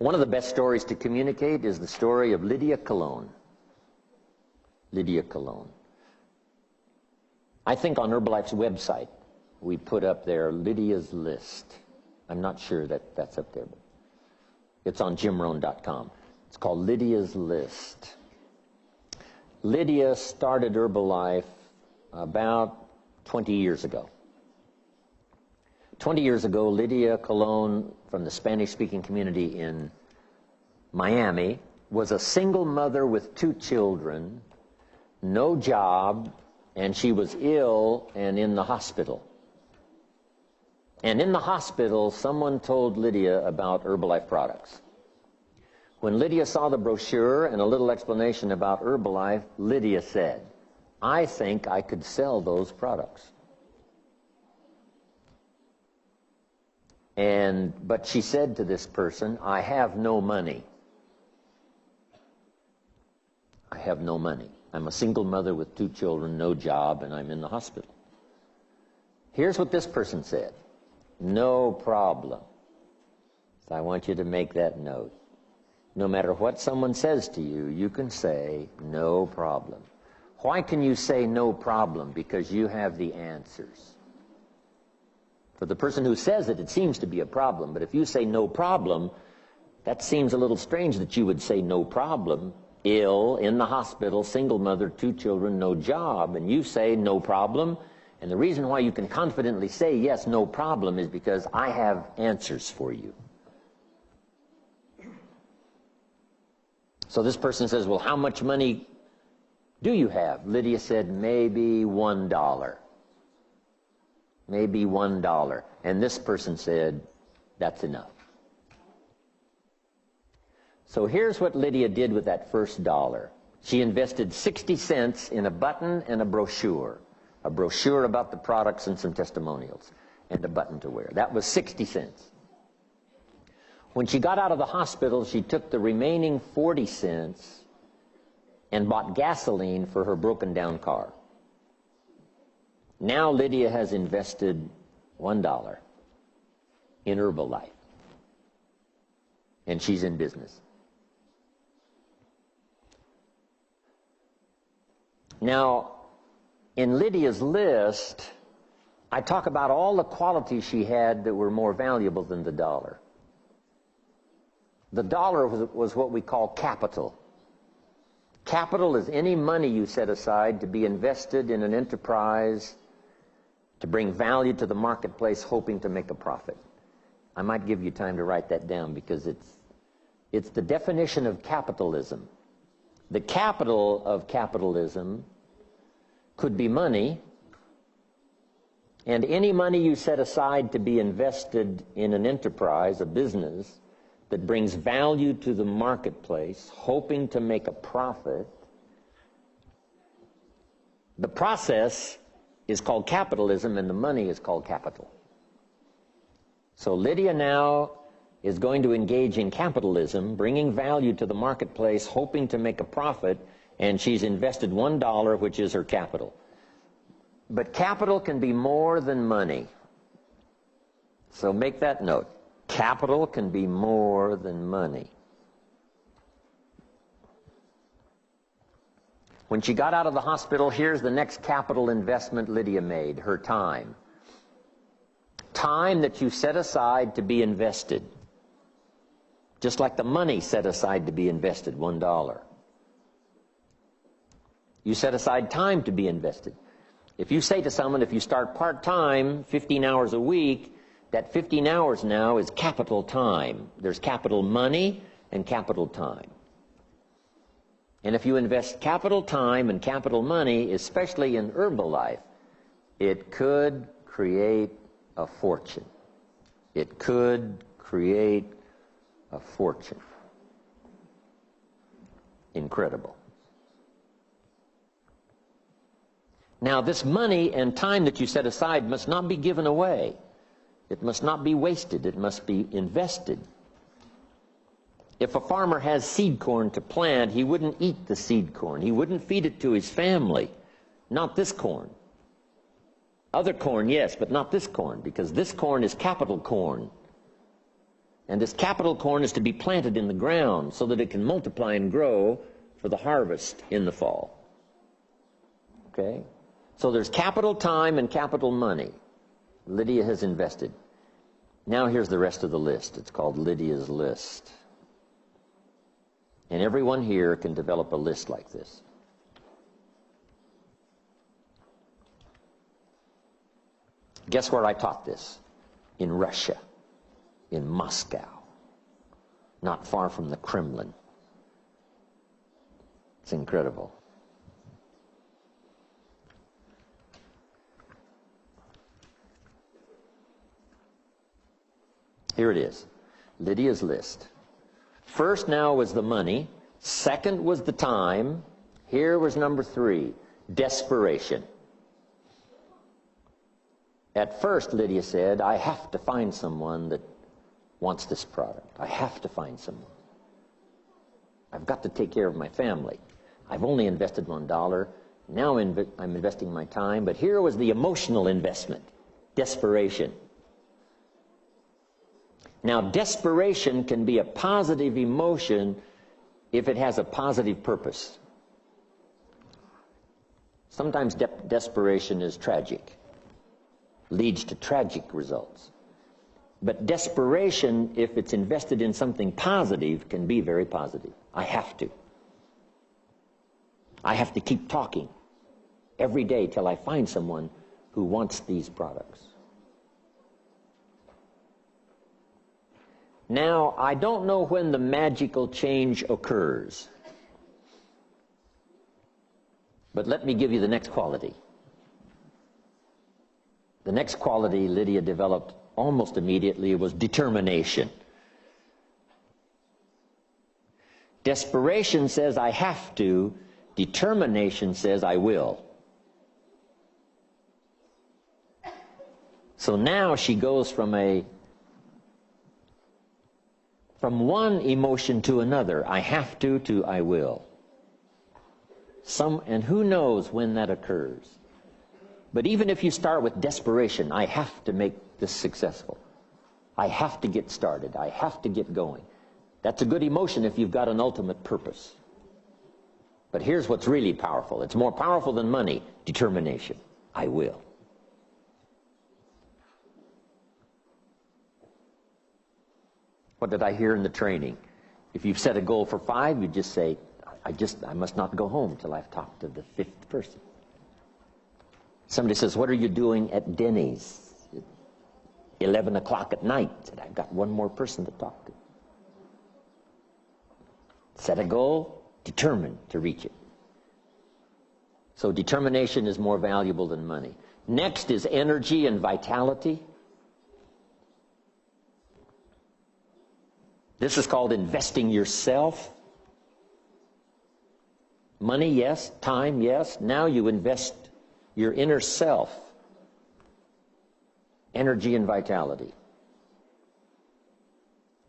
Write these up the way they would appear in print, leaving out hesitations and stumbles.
One of the best stories to communicate is the story of Lydia Cologne. Lydia Cologne. I think on Herbalife's website, we put up there Lydia's list. I'm not sure that that's up there, but it's on jimrohn.com. It's called Lydia's List. Lydia started Herbalife about 20 years ago. 20 years ago, Lydia Cologne, from the Spanish-speaking community in Miami, was a single mother with 2 children, no job, and she was ill and in the hospital. And in the hospital, someone told Lydia about Herbalife products. When Lydia saw the brochure and a little explanation about Herbalife, Lydia said, "I think I could sell those products." But she said to this person, "I have no money. I have no money. I'm a single mother with 2 children, no job, and I'm in the hospital." Here's what this person said. "No problem." So I want you to make that note. No matter what someone says to you, you can say, "No problem." Why can you say no problem? Because you have the answers. For the person who says it, it seems to be a problem. But if you say no problem, that seems a little strange that you would say no problem. Ill, in the hospital, single mother, 2 children, no job. And you say no problem. And the reason why you can confidently say, yes, no problem, is because I have answers for you. So this person says, well, how much money do you have? Lydia said, maybe $1. Maybe $1. And this person said, that's enough. So here's what Lydia did with that first $1. She invested 60 cents in a button and a brochure about the products and some testimonials, and a button to wear. That was 60 cents. When she got out of the hospital, she took the remaining 40 cents and bought gasoline for her broken down car. Now Lydia has invested $1 in Herbalife, and she's in business. Now, in Lydia's list, I talk about all the qualities she had that were more valuable than the $1. The $1 was what we call capital. Capital is any money you set aside to be invested in an enterprise to bring value to the marketplace, hoping to make a profit. I might give you time to write that down because it's the definition of capitalism. The capital of capitalism could be money, and any money you set aside to be invested in an enterprise, a business, that brings value to the marketplace, hoping to make a profit. The process is called capitalism, and the money is called capital. So Lydia now is going to engage in capitalism, bringing value to the marketplace, hoping to make a profit, and she's invested $1, which is her capital. But capital can be more than money. So make that note. Capital can be more than money. When she got out of the hospital, here's the next capital investment Lydia made, her time. Time that you set aside to be invested. Just like the money set aside to be invested, $1. You set aside time to be invested. If you say to someone, if you start part-time, 15 hours a week, that 15 hours now is capital time. There's capital money and capital time. And if you invest capital time and capital money, especially in Herbalife, it could create a fortune. It could create a fortune. Incredible. Now, this money and time that you set aside must not be given away. It must not be wasted. It must be invested. If a farmer has seed corn to plant, he wouldn't eat the seed corn. He wouldn't feed it to his family. Not this corn. Other corn, yes, but not this corn, because this corn is capital corn. And this capital corn is to be planted in the ground so that it can multiply and grow for the harvest in the fall. Okay? So there's capital time and capital money. Lydia has invested. Now here's the rest of the list. It's called Lydia's list. And everyone here can develop a list like this. Guess where I taught this? In Russia, in Moscow, not far from the Kremlin. It's incredible. Here it is, Lydia's list. First now was the money. Second was the time. Here was number 3, desperation. At first, Lydia said, I have to find someone that wants this product. I have to find someone. I've got to take care of my family. I've only invested $1. Now I'm investing my time. But here was the emotional investment, desperation. Now, desperation can be a positive emotion if it has a positive purpose. Sometimes desperation is tragic, leads to tragic results. But desperation, if it's invested in something positive, can be very positive. I have to. I have to keep talking every day till I find someone who wants these products. Now, I don't know when the magical change occurs, but let me give you the next quality. The next quality Lydia developed almost immediately was determination. Desperation says I have to. Determination says I will. So now she goes from one emotion to another, I have to I will. And who knows when that occurs. But even if you start with desperation, I have to make this successful. I have to get started. I have to get going. That's a good emotion if you've got an ultimate purpose. But here's what's really powerful. It's more powerful than money. Determination. I will. What did I hear in the training? If you've set a goal for 5, you just say, I must not go home till I've talked to the 5th person. Somebody says, what are you doing at Denny's? 11 o'clock at night. I said, I've got one more person to talk to. Set a goal, determined to reach it. So determination is more valuable than money. Next is energy and vitality. This is called investing yourself. Money, yes. Time, yes. Now you invest your inner self. Energy and vitality.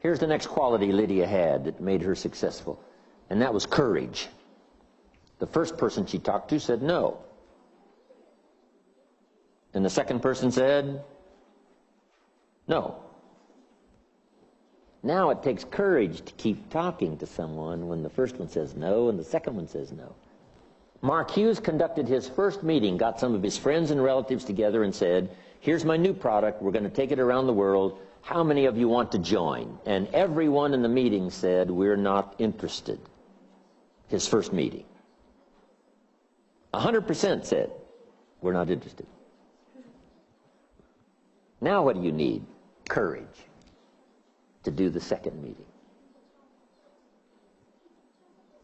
Here's the next quality Lydia had that made her successful, and that was courage. The first person she talked to said no. And the second person said no. Now it takes courage to keep talking to someone when the first one says no and the second one says no. Mark Hughes conducted his first meeting, got some of his friends and relatives together and said, here's my new product, we're going to take it around the world, how many of you want to join? And everyone in the meeting said, we're not interested. His first meeting. 100% said, we're not interested. Now what do you need? Courage to do the second meeting.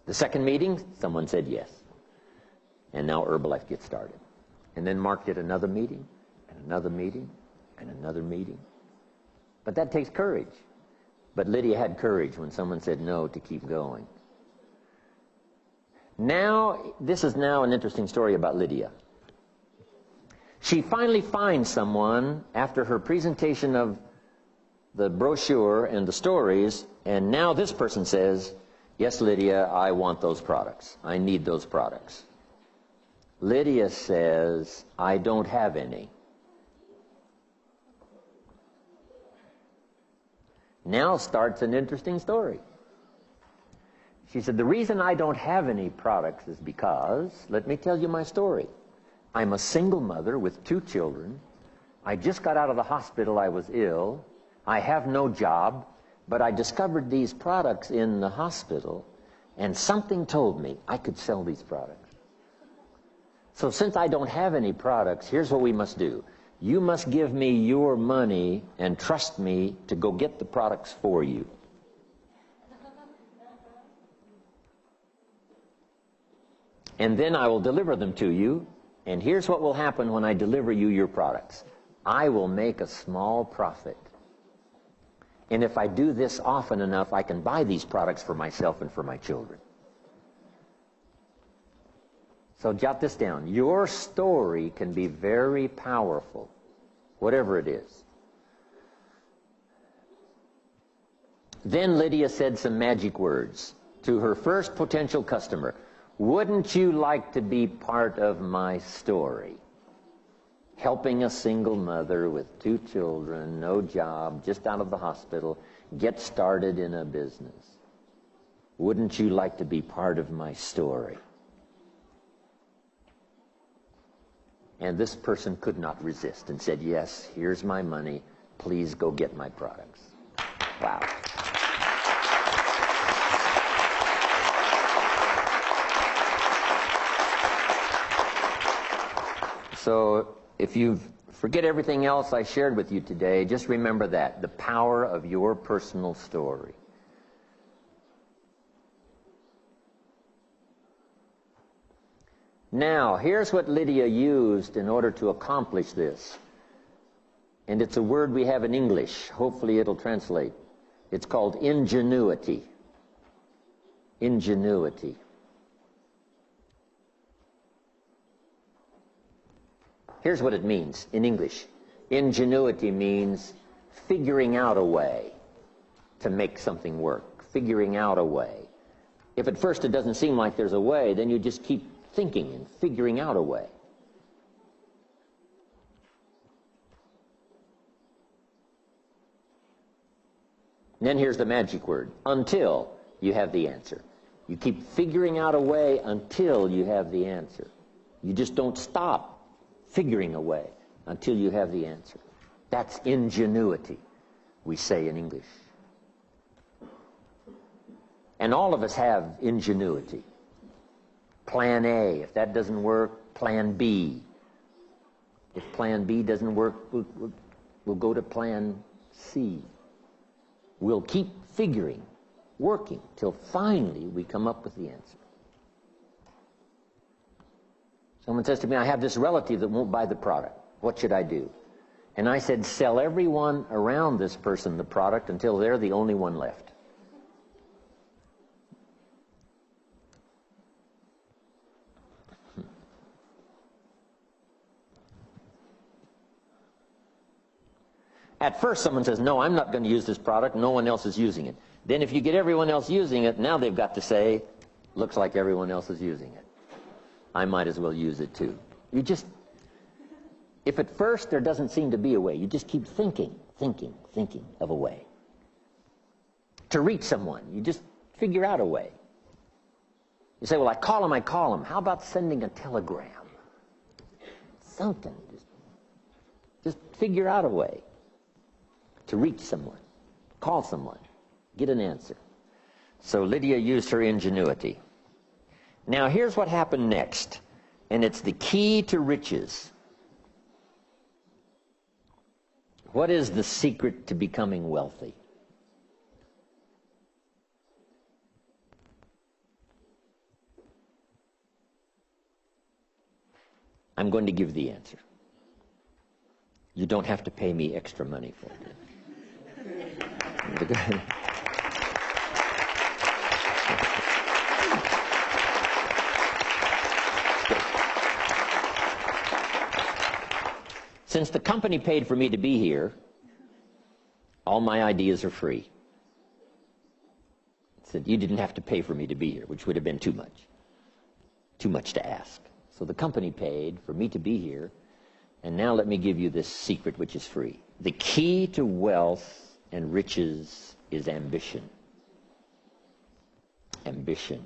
The second meeting, someone said yes. And now Herbalife gets started. And then Mark did another meeting, and another meeting, and another meeting. But that takes courage. But Lydia had courage when someone said no to keep going. Now, this is now an interesting story about Lydia. She finally finds someone after her presentation of the brochure and the stories, and now this person says, yes, Lydia, I want those products. I need those products. Lydia says, I don't have any. Now starts an interesting story. She said, the reason I don't have any products is because, let me tell you my story. I'm a single mother with 2 children. I just got out of the hospital. I was ill. I have no job, but I discovered these products in the hospital, and something told me I could sell these products. So since I don't have any products, here's what we must do. You must give me your money and trust me to go get the products for you. And then I will deliver them to you, and here's what will happen when I deliver you your products. I will make a small profit. And if I do this often enough, I can buy these products for myself and for my children. So jot this down. Your story can be very powerful, whatever it is. Then Lydia said some magic words to her first potential customer. Wouldn't you like to be part of my story? Helping a single mother with 2 children, no job, just out of the hospital, get started in a business. Wouldn't you like to be part of my story? And this person could not resist and said, yes, here's my money. Please go get my products. Wow. So if you forget everything else I shared with you today, just remember that, the power of your personal story. Now, here's what Lydia used in order to accomplish this. And it's a word we have in English. Hopefully it'll translate. It's called ingenuity. Ingenuity. Here's what it means in English. Ingenuity means figuring out a way to make something work. Figuring out a way. If at first it doesn't seem like there's a way, then you just keep thinking and figuring out a way. And then here's the magic word, until you have the answer. You keep figuring out a way until you have the answer. You just don't stop figuring a way until you have the answer. That's ingenuity, we say in English. And all of us have ingenuity. Plan A. If that doesn't work, plan B. If plan B doesn't work, we'll go to plan C. We'll keep figuring, working, till finally we come up with the answer. Someone says to me, I have this relative that won't buy the product. What should I do? And I said, sell everyone around this person the product until they're the only one left. At first someone says, no, I'm not going to use this product, no one else is using it. Then if you get everyone else using it, now they've got to say, looks like everyone else is using it. I might as well use it too. You just, if at first there doesn't seem to be a way, you just keep thinking of a way. To reach someone, you just figure out a way. You say, well, I call them. How about sending a telegram? Something. Just figure out a way to reach someone, call someone, get an answer. So Lydia used her ingenuity. Now here's what happened next, and it's the key to riches. What is the secret to becoming wealthy? I'm going to give the answer. You don't have to pay me extra money for it. Since the company paid for me to be here, all my ideas are free. It said you didn't have to pay for me to be here, which would have been too much to ask. So the company paid for me to be here, and now let me give you this secret which is free. The key to wealth and riches is ambition. Ambition.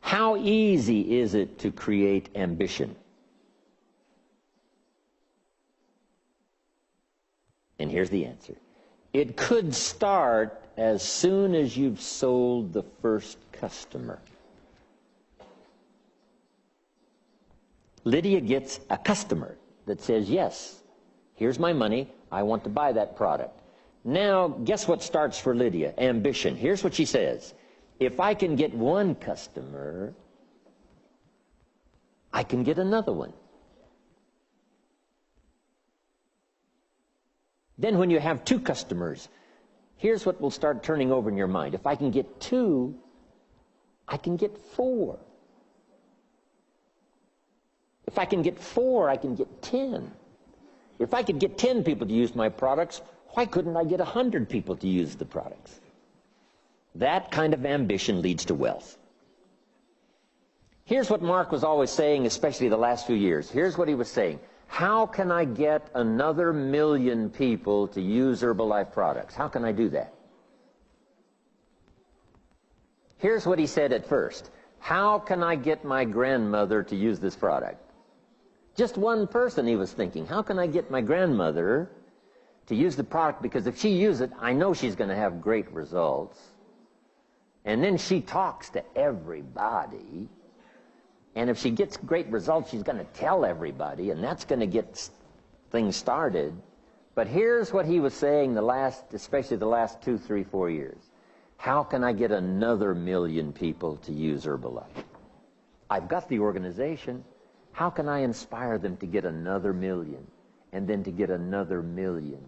How easy is it to create ambition? And here's the answer. It could start as soon as you've sold the first customer. Lydia gets a customer that says, yes, here's my money, I want to buy that product. Now, guess what starts for Lydia? Ambition. Here's what she says. If I can get one customer, I can get another one. Then when you have two customers, here's what will start turning over in your mind. If I can get two, I can get four. If I can get four, I can get 10. If I could get 10 people to use my products, why couldn't I get 100 people to use the products? That kind of ambition leads to wealth. Here's what Mark was always saying, especially the last few years. Here's what he was saying. How can I get another 1 million people to use Herbalife products? How can I do that? Here's what he said at first. How can I get my grandmother to use this product? Just one person, he was thinking. How can I get my grandmother to use the product? Because if she uses it, I know she's going to have great results. And then she talks to everybody. And if she gets great results, she's going to tell everybody, and that's going to get things started. But here's what he was saying especially the last 2, 3, 4 years. How can I get another 1 million people to use Herbalife? I've got the organization. How can I inspire them to get another 1 million, and then to get another 1 million?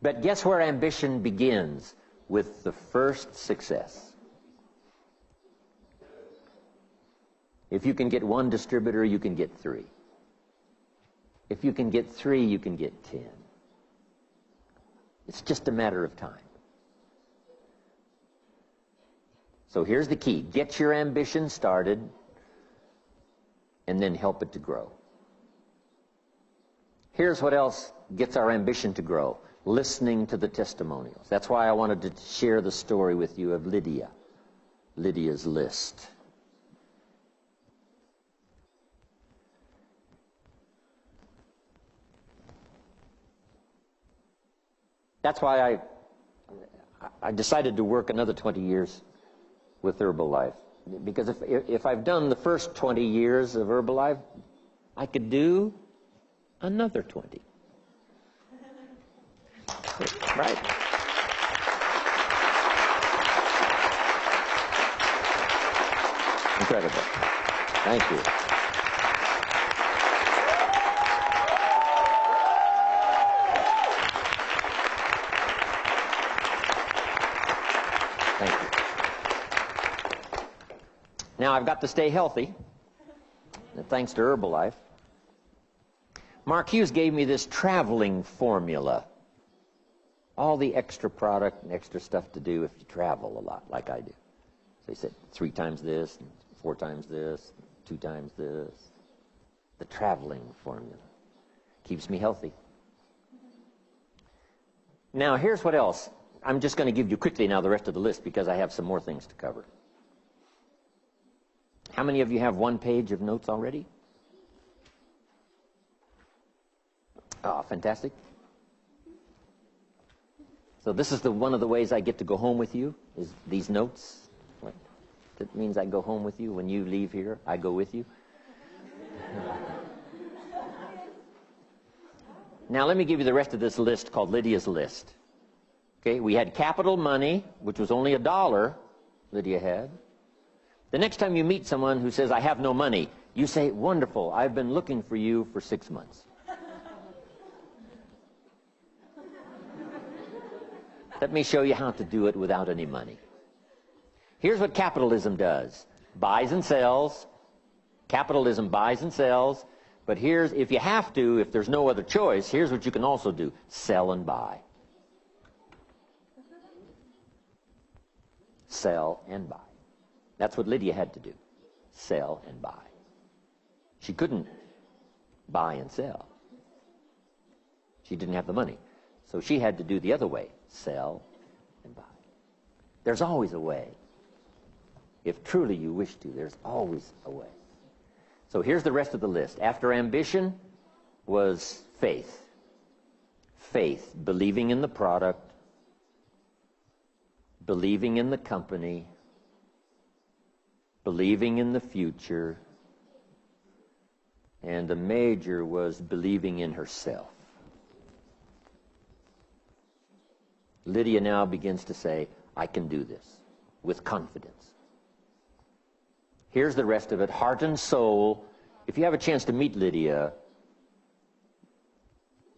But guess where ambition begins? With the first success. If you can get one distributor, you can get 3. If you can get 3, you can get 10. It's just a matter of time. So here's the key. Get your ambition started, and then help it to grow. Here's what else gets our ambition to grow. Listening to the testimonials. That's why I wanted to share the story with you of Lydia. Lydia's list. That's why I decided to work another 20 years with Herbalife. Because if I've done the first 20 years of Herbalife, I could do another 20. Right? Incredible. Thank you. Thank you. Now I've got to stay healthy, thanks to Herbalife. Mark Hughes gave me this traveling formula. All the extra product and extra stuff to do if you travel a lot, like I do. So he said 3 times this, 4 times this, 2 times this. The traveling formula keeps me healthy. Now, here's what else. I'm just going to give you quickly now the rest of the list because I have some more things to cover. How many of you have 1 page of notes already? Oh, fantastic. So this is one of the ways I get to go home with you, is these notes. That means I go home with you. When you leave here, I go with you. Now let me give you the rest of this list called Lydia's list. Okay, we had capital money, which was only $1 Lydia had. The next time you meet someone who says, I have no money, you say, wonderful, I've been looking for you for 6 months. Let me show you how to do it without any money. Here's what capitalism does. Buys and sells. Capitalism buys and sells. But here's, if you have to, if there's no other choice, here's what you can also do. Sell and buy. Sell and buy. That's what Lydia had to do. Sell and buy. She couldn't buy and sell. She didn't have the money. So she had to do the other way, sell and buy. There's always a way. If truly you wish to, there's always a way. So here's the rest of the list. After ambition was faith. Faith, believing in the product, believing in the company, believing in the future, and the major was believing in herself. Lydia now begins to say, I can do this, with confidence. Here's the rest of it, heart and soul. If you have a chance to meet Lydia,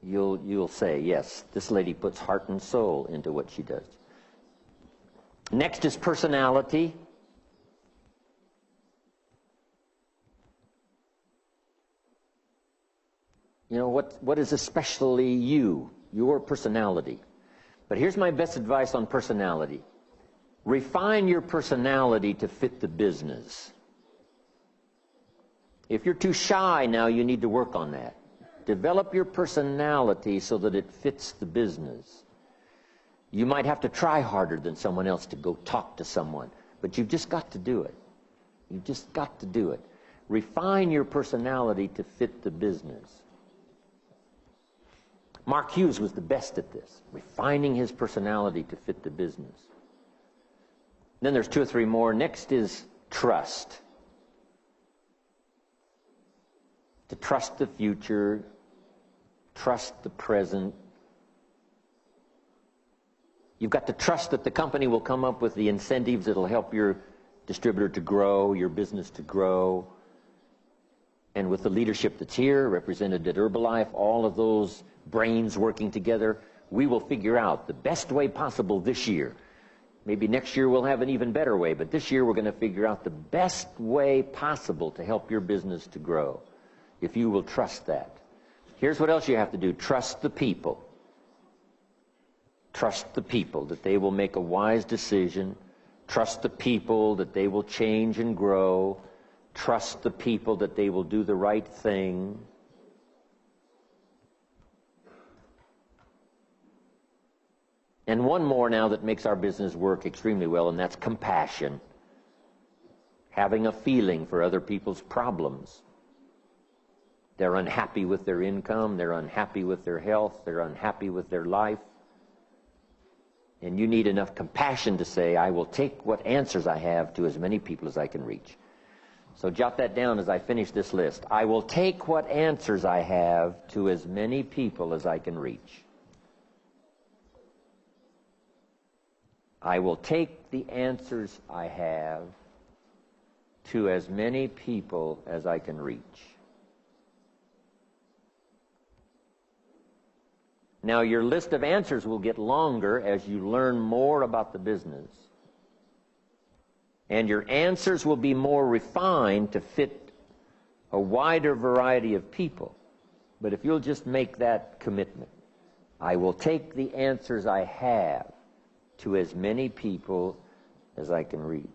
you'll say, yes, this lady puts heart and soul into what she does. Next is personality. You know, what is especially you, your personality. But here's my best advice on personality. Refine your personality to fit the business. If you're too shy now, you need to work on that. Develop your personality so that it fits the business. You might have to try harder than someone else to go talk to someone, but you've just got to do it. You've just got to do it. Refine your personality to fit the business. Mark Hughes was the best at this, refining his personality to fit the business. Then there's 2 or 3 more. Next is trust. To trust the future, trust the present. You've got to trust that the company will come up with the incentives that will help your distributor to grow, your business to grow. And with the leadership that's here, represented at Herbalife, all of those brains working together, we will figure out the best way possible this year. Maybe next year we'll have an even better way, but this year we're going to figure out the best way possible to help your business to grow. If you will trust that. Here's what else you have to do. Trust the people. Trust the people that they will make a wise decision. Trust the people that they will change and grow. Trust the people that they will do the right thing. And one more now that makes our business work extremely well, and that's compassion. Having a feeling for other people's problems. They're unhappy with their income, they're unhappy with their health, they're unhappy with their life. And you need enough compassion to say, I will take what answers I have to as many people as I can reach. So jot that down as I finish this list. I will take what answers I have to as many people as I can reach. I will take the answers I have to as many people as I can reach. Now, your list of answers will get longer as you learn more about the business. And your answers will be more refined to fit a wider variety of people. But if you'll just make that commitment, I will take the answers I have to as many people as I can reach.